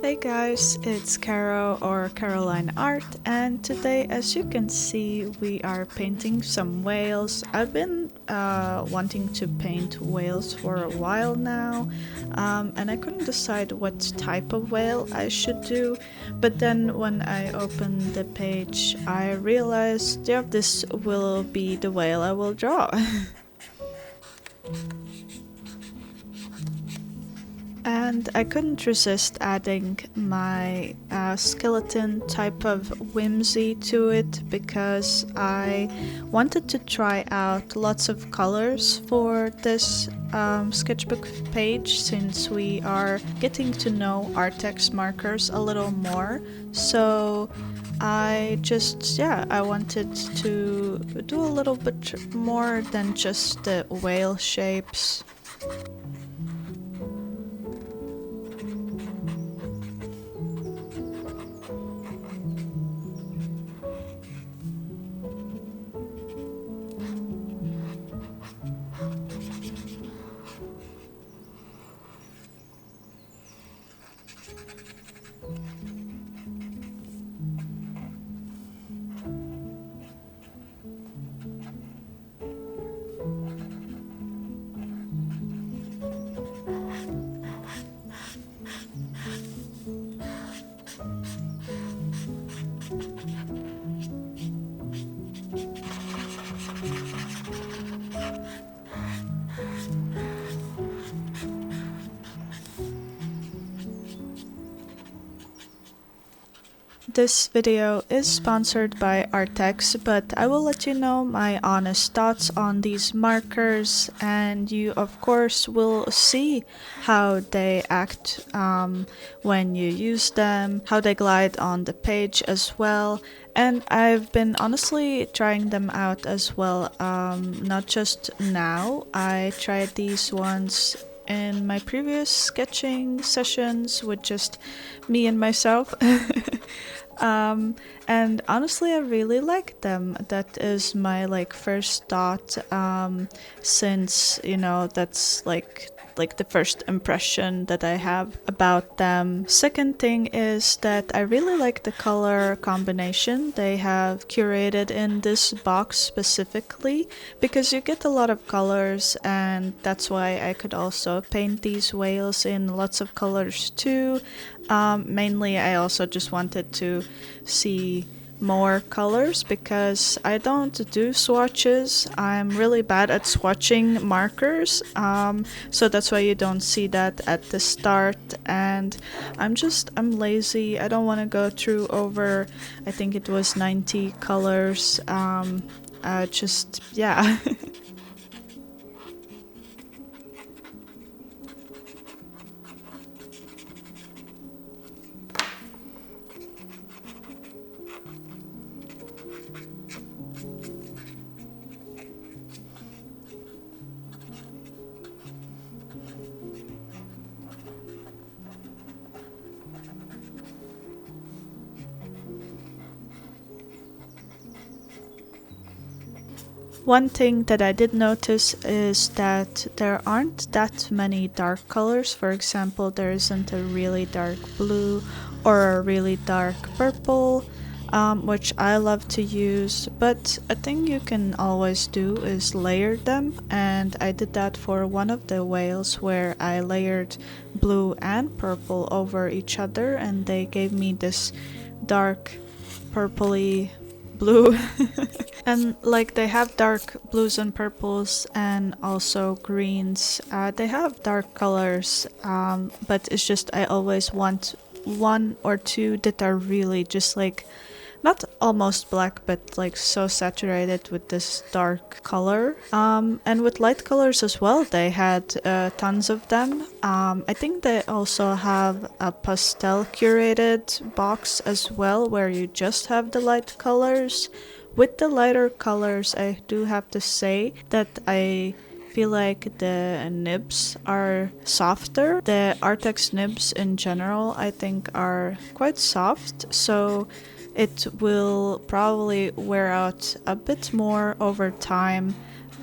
Hey guys, it's Caro or karo.lineart, and today, as you can see, we are painting some whales. I've been wanting to paint whales for a while now, and I couldn't decide what type of whale I should do, but then when I opened the page I realized, yeah, this will be the whale I will draw. And I couldn't resist adding my skeleton type of whimsy to it because I wanted to try out lots of colors for this sketchbook page, since we are getting to know Artex markers a little more. So I wanted to do a little bit more than just the whale shapes. This video is sponsored by Artex, but I will let you know my honest thoughts on these markers, and you of course will see how they act when you use them, how they glide on the page as well. And I've been honestly trying them out as well, not just now. I tried these ones in my previous sketching sessions with just me and myself. And honestly, I really like them. That is my like first thought, since you know that's like the first impression that I have about them. Second thing is that I really like the color combination they have curated in this box specifically, because you get a lot of colors, and that's why I could also paint these whales in lots of colors too. Mainly I also just wanted to see more colors because I don't do swatches. I'm really bad at swatching markers, so that's why you don't see that at the start. And I'm lazy. I don't want to go through over, I think it was 90 colors. Just yeah. One thing that I did notice is that there aren't that many dark colors. For example, there isn't a really dark blue or a really dark purple, which I love to use. But a thing you can always do is layer them, and I did that for one of the whales where I layered blue and purple over each other, and they gave me this dark purpley blue. And like they have dark blues and purples and also greens. They have dark colors, but it's just I always want one or two that are really just like not almost black, but like so saturated with this dark color. And with light colors as well, they had tons of them. I think they also have a pastel curated box as well, where you just have the light colors. With the lighter colors, I do have to say that I feel like the nibs are softer. The Artex nibs in general, I think, are quite soft, so it will probably wear out a bit more over time,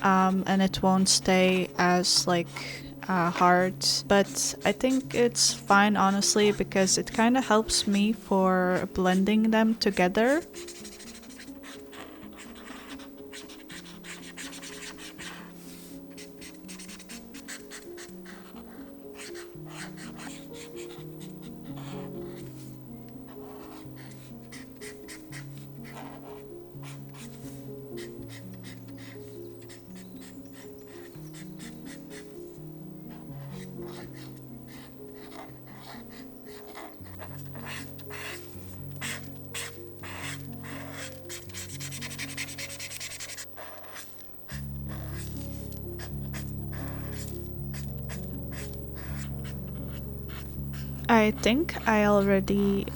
and it won't stay as like hard. But I think it's fine, honestly, because it kind of helps me for blending them together. I think I already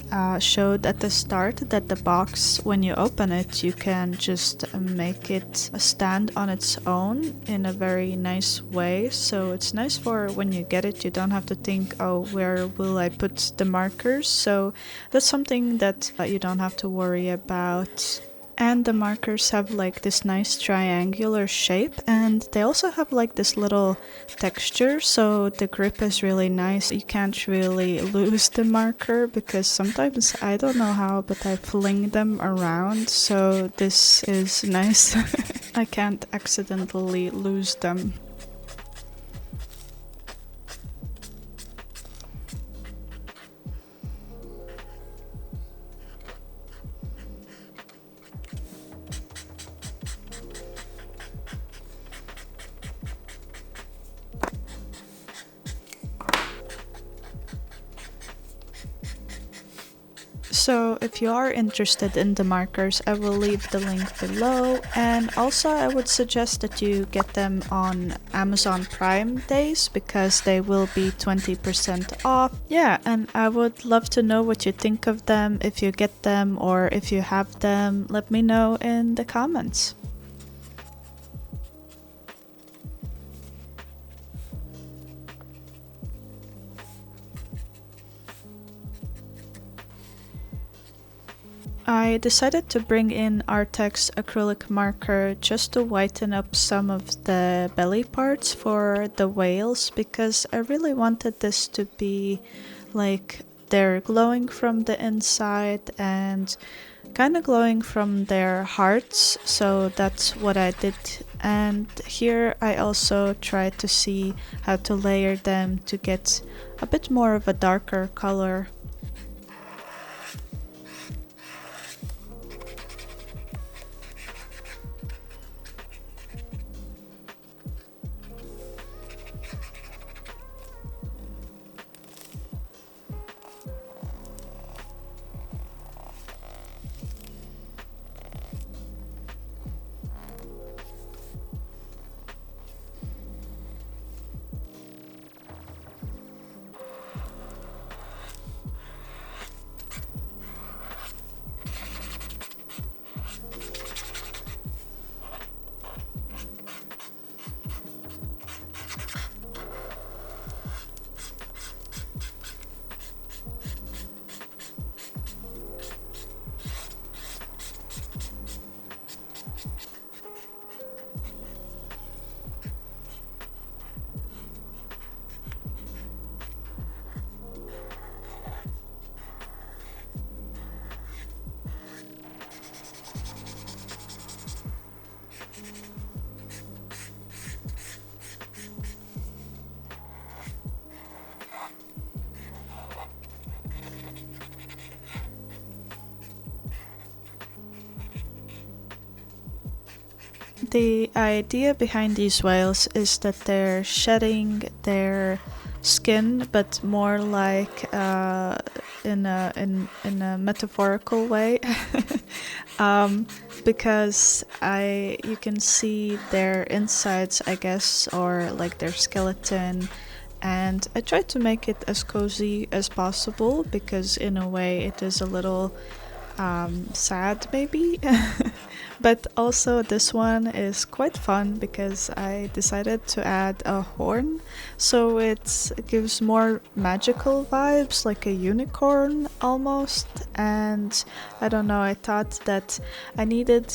showed at the start that the box, when you open it, you can just make it stand on its own in a very nice way. So it's nice for when you get it, you don't have to think, oh, where will I put the markers? So that's something that you don't have to worry about. And the markers have like this nice triangular shape, and they also have like this little texture, so the grip is really nice. You can't really lose the marker because sometimes I don't know how, but I fling them around, so this is nice. I can't accidentally lose them. So if you are interested in the markers, I will leave the link below, and also I would suggest that you get them on Amazon Prime days because they will be 20% off. Yeah, and I would love to know what you think of them, if you get them or if you have them. Let me know in the comments. I decided to bring in Artex acrylic marker just to whiten up some of the belly parts for the whales because I really wanted this to be like they're glowing from the inside and kind of glowing from their hearts, so that's what I did. And here I also tried to see how to layer them to get a bit more of a darker color. The idea behind these whales is that they're shedding their skin, but more like in a metaphorical way, because you can see their insides, I guess, or like their skeleton. And I tried to make it as cozy as possible because, in a way, it is a little sad, maybe. But also, this one is quite fun because I decided to add a horn, so it gives more magical vibes, like a unicorn almost. And I don't know, I thought that I needed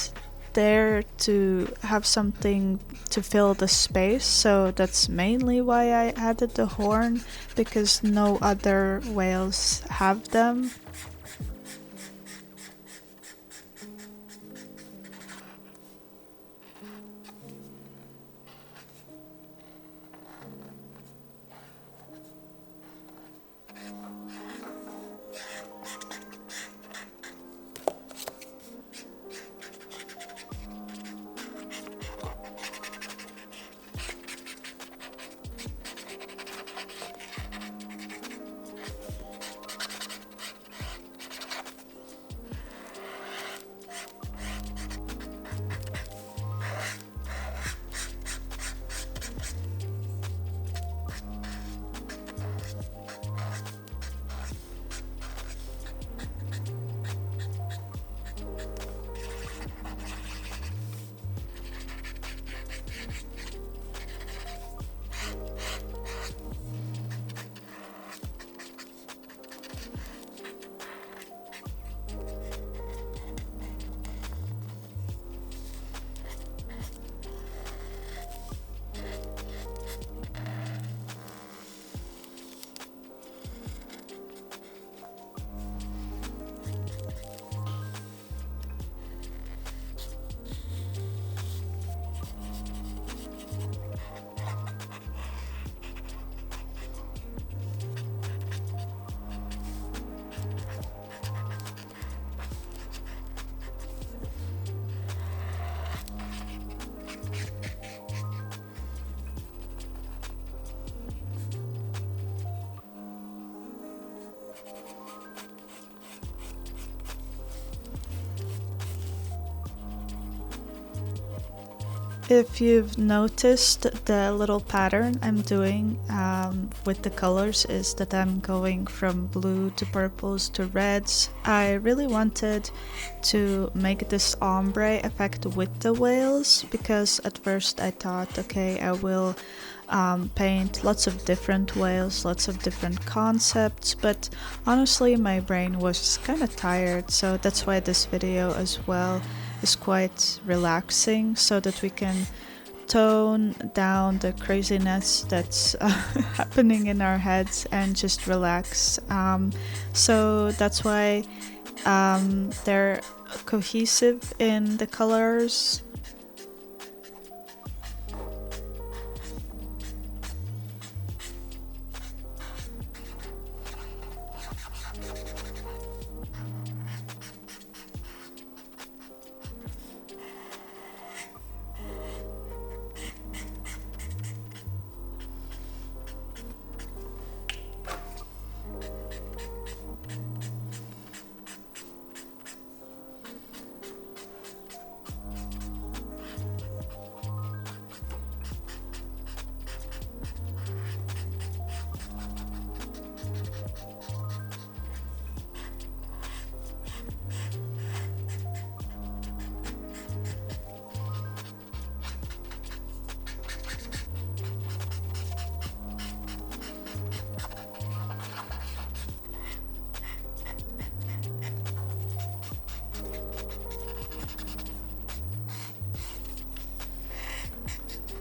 there to have something to fill the space, so that's mainly why I added the horn, because no other whales have them. If you've noticed, the little pattern I'm doing with the colors is that I'm going from blue to purples to reds. I really wanted to make this ombre effect with the whales because at first I thought, okay, I will paint lots of different whales, lots of different concepts, but honestly my brain was kind of tired, so that's why this video as well is quite relaxing, so that we can tone down the craziness that's happening in our heads and just relax. So that's why they're cohesive in the colors.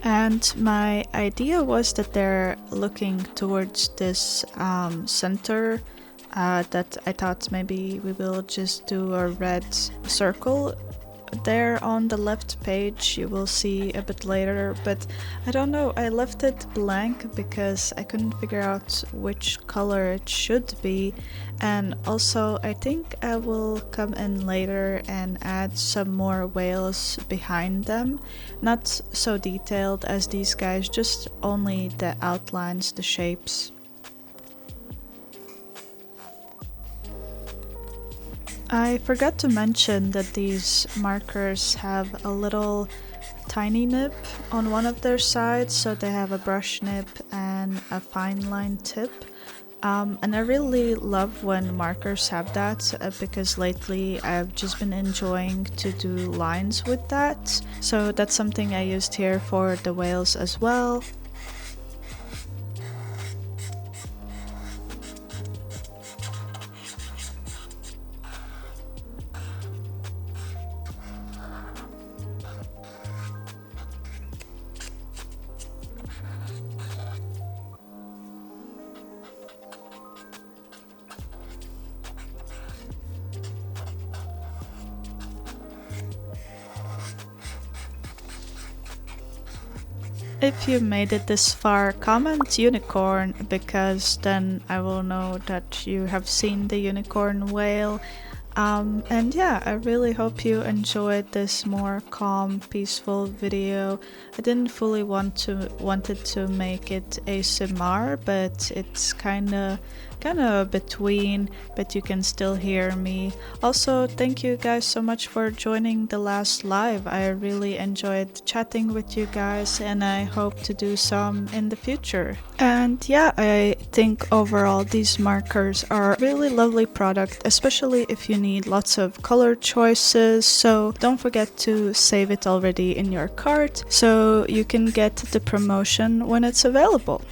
And my idea was that they're looking towards this center, that I thought maybe we will just do a red circle there on the left page. You will see a bit later, but I don't know, I left it blank because I couldn't figure out which color it should be. And also I think I will come in later and add some more whales behind them, not so detailed as these guys, just only the outlines, the shapes. I forgot to mention that these markers have a little tiny nib on one of their sides, so they have a brush nib and a fine line tip. And I really love when markers have that, because lately I've just been enjoying to do lines with that. So that's something I used here for the whales as well. If you made it this far, comment unicorn, because then I will know that you have seen the unicorn whale. And yeah, I really hope you enjoyed this more calm, peaceful video. I didn't fully wanted to make it ASMR, but it's kinda between, but you can still hear me. Also, thank you guys so much for joining the last live. I really enjoyed chatting with you guys, and I hope to do some in the future. And yeah, I think overall these markers are a really lovely product, especially if you need lots of color choices. So don't forget to save it already in your cart so you can get the promotion when it's available.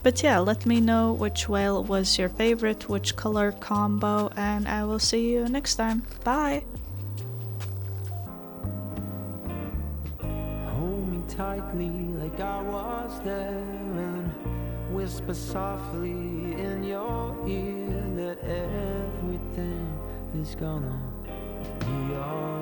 But yeah, let me know which whale was your favorite, which color combo, and I will see you next time. Bye! Hold me tightly like I was there, and whisper softly in your ear that everything is gonna be alright.